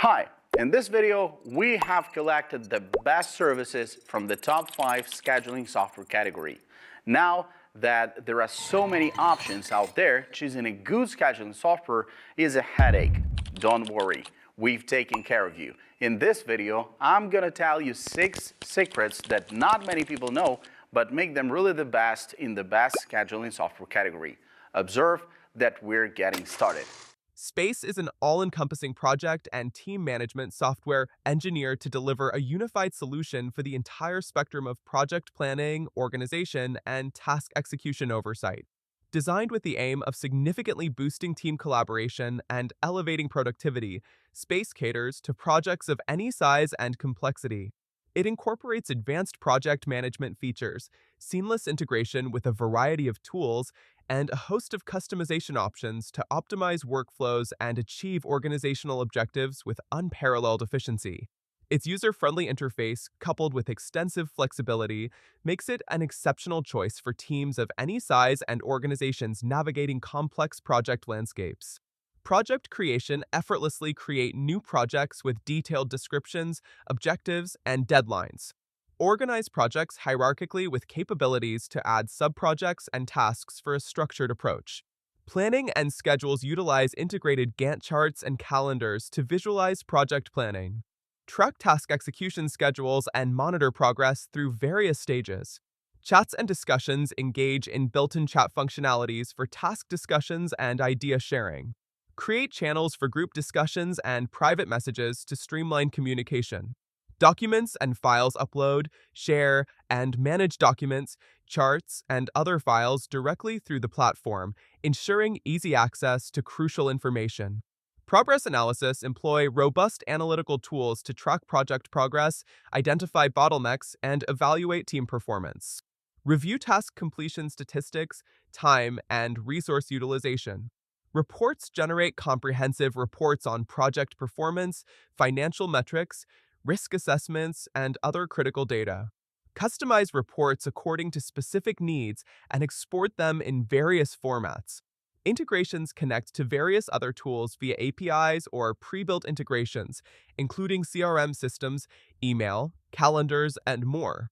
Hi, in this video, we have collected the best services from the top 5 scheduling software category. Now that there are so many options out there, choosing a good scheduling software is a headache. Don't worry, we've taken care of you. In this video, I'm gonna tell you 6 secrets that not many people know, but make them really the best in the best scheduling software category. Observe that we're getting started. Space is an all-encompassing project and team management software engineered to deliver a unified solution for the entire spectrum of project planning, organization, and task execution oversight. Designed with the aim of significantly boosting team collaboration and elevating productivity, Space caters to projects of any size and complexity. It incorporates advanced project management features, seamless integration with a variety of tools, and a host of customization options to optimize workflows and achieve organizational objectives with unparalleled efficiency. Its user-friendly interface, coupled with extensive flexibility, makes it an exceptional choice for teams of any size and organizations navigating complex project landscapes. Project creation effortlessly create new projects with detailed descriptions, objectives, and deadlines. Organize projects hierarchically with capabilities to add subprojects and tasks for a structured approach. Planning and schedules utilize integrated Gantt charts and calendars to visualize project planning. Track task execution schedules and monitor progress through various stages. Chats and discussions engage in built-in chat functionalities for task discussions and idea sharing. Create channels for group discussions and private messages to streamline communication. Documents and files upload, share, and manage documents, charts, and other files directly through the platform, ensuring easy access to crucial information. Progress analysis employ robust analytical tools to track project progress, identify bottlenecks, and evaluate team performance. Review task completion statistics, time, and resource utilization. Reports generate comprehensive reports on project performance, financial metrics, risk assessments, and other critical data. Customize reports according to specific needs and export them in various formats. Integrations connect to various other tools via APIs or pre-built integrations, including CRM systems, email, calendars, and more.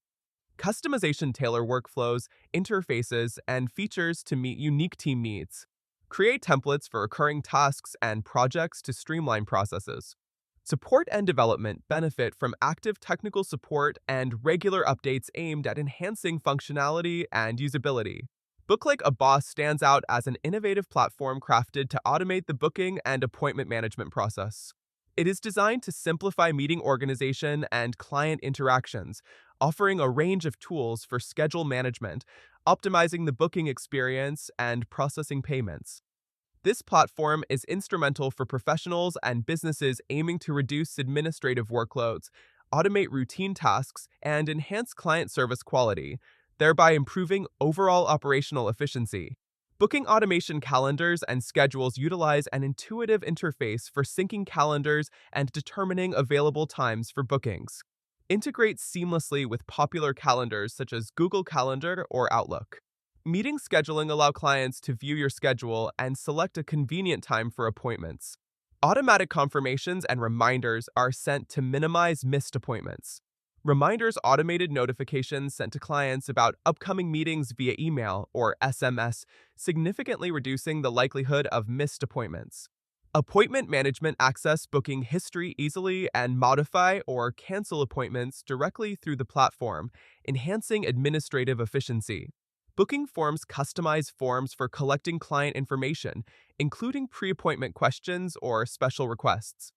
Customization tailor workflows, interfaces, and features to meet unique team needs. Create templates for recurring tasks and projects to streamline processes. Support and development benefit from active technical support and regular updates aimed at enhancing functionality and usability. Book Like a Boss stands out as an innovative platform crafted to automate the booking and appointment management process. It is designed to simplify meeting organization and client interactions, offering a range of tools for schedule management, optimizing the booking experience, and processing payments. This platform is instrumental for professionals and businesses aiming to reduce administrative workloads, automate routine tasks, and enhance client service quality, thereby improving overall operational efficiency. Booking automation calendars and schedules utilize an intuitive interface for syncing calendars and determining available times for bookings. Integrate seamlessly with popular calendars such as Google Calendar or Outlook. Meeting scheduling allow clients to view your schedule and select a convenient time for appointments. Automatic confirmations and reminders are sent to minimize missed appointments. Reminders automated notifications sent to clients about upcoming meetings via email or SMS, significantly reducing the likelihood of missed appointments. Appointment management access booking history easily and modify or cancel appointments directly through the platform, enhancing administrative efficiency. Booking forms customize forms for collecting client information, including pre-appointment questions or special requests.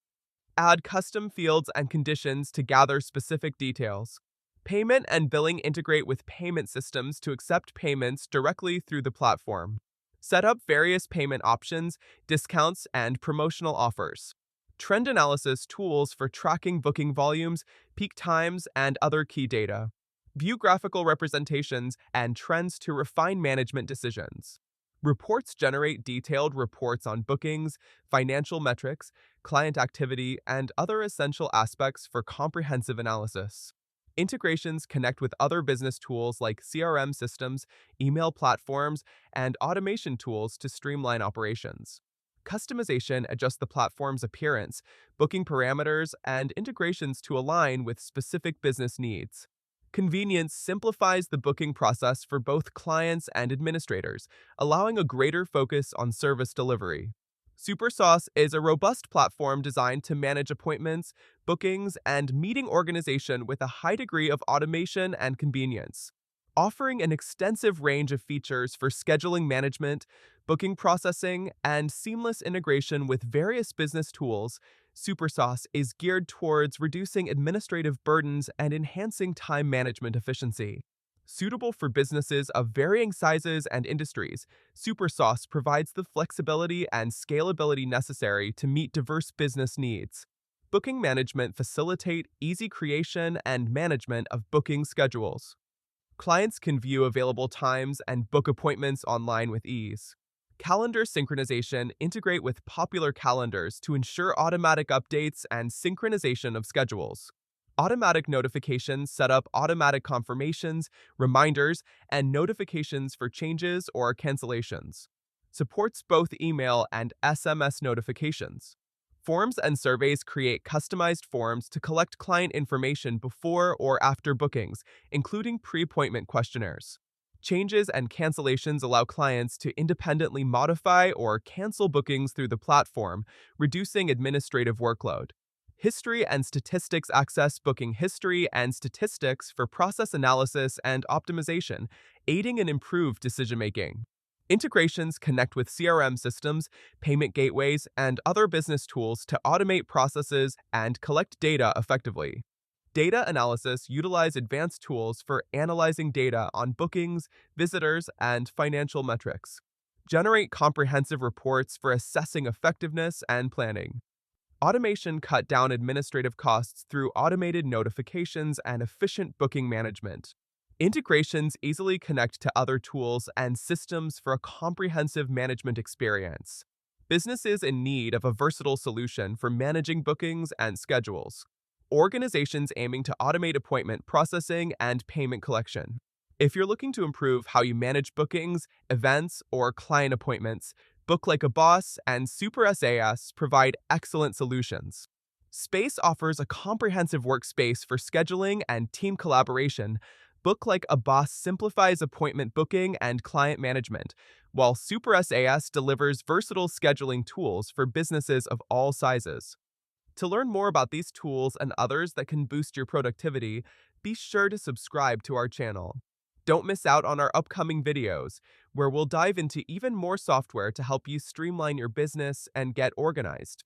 Add custom fields and conditions to gather specific details. Payment and billing integrate with payment systems to accept payments directly through the platform. Set up various payment options, discounts, and promotional offers. Trend analysis tools for tracking booking volumes, peak times, and other key data. View graphical representations and trends to refine management decisions. Reports generate detailed reports on bookings, financial metrics, client activity, and other essential aspects for comprehensive analysis. Integrations connect with other business tools like CRM systems, email platforms, and automation tools to streamline operations. Customization adjusts the platform's appearance, booking parameters, and integrations to align with specific business needs. Convenience simplifies the booking process for both clients and administrators, allowing a greater focus on service delivery. SuperSauce is a robust platform designed to manage appointments, bookings, and meeting organization with a high degree of automation and convenience. Offering an extensive range of features for scheduling management, booking processing, and seamless integration with various business tools, SuperSauce is geared towards reducing administrative burdens and enhancing time management efficiency. Suitable for businesses of varying sizes and industries, SuperSauce provides the flexibility and scalability necessary to meet diverse business needs. Booking management facilitate easy creation and management of booking schedules. Clients can view available times and book appointments online with ease. Calendar synchronization integrate with popular calendars to ensure automatic updates and synchronization of schedules. Automatic notifications set up automatic confirmations, reminders, and notifications for changes or cancellations. Supports both email and SMS notifications. Forms and surveys create customized forms to collect client information before or after bookings, including pre-appointment questionnaires. Changes and cancellations allow clients to independently modify or cancel bookings through the platform, reducing administrative workload. History and statistics access booking history and statistics for process analysis and optimization, aiding in improved decision-making. Integrations connect with CRM systems, payment gateways, and other business tools to automate processes and collect data effectively. Data analysis utilize advanced tools for analyzing data on bookings, visitors, and financial metrics. Generate comprehensive reports for assessing effectiveness and planning. Automation cut down administrative costs through automated notifications and efficient booking management. Integrations easily connect to other tools and systems for a comprehensive management experience. Businesses in need of a versatile solution for managing bookings and schedules. Organizations aiming to automate appointment processing and payment collection. If you're looking to improve how you manage bookings, events, or client appointments, Book Like a Boss and Super SAS provide excellent solutions. Space offers a comprehensive workspace for scheduling and team collaboration. Book Like a Boss simplifies appointment booking and client management, while Super SAS delivers versatile scheduling tools for businesses of all sizes. To learn more about these tools and others that can boost your productivity, be sure to subscribe to our channel. Don't miss out on our upcoming videos, where we'll dive into even more software to help you streamline your business and get organized.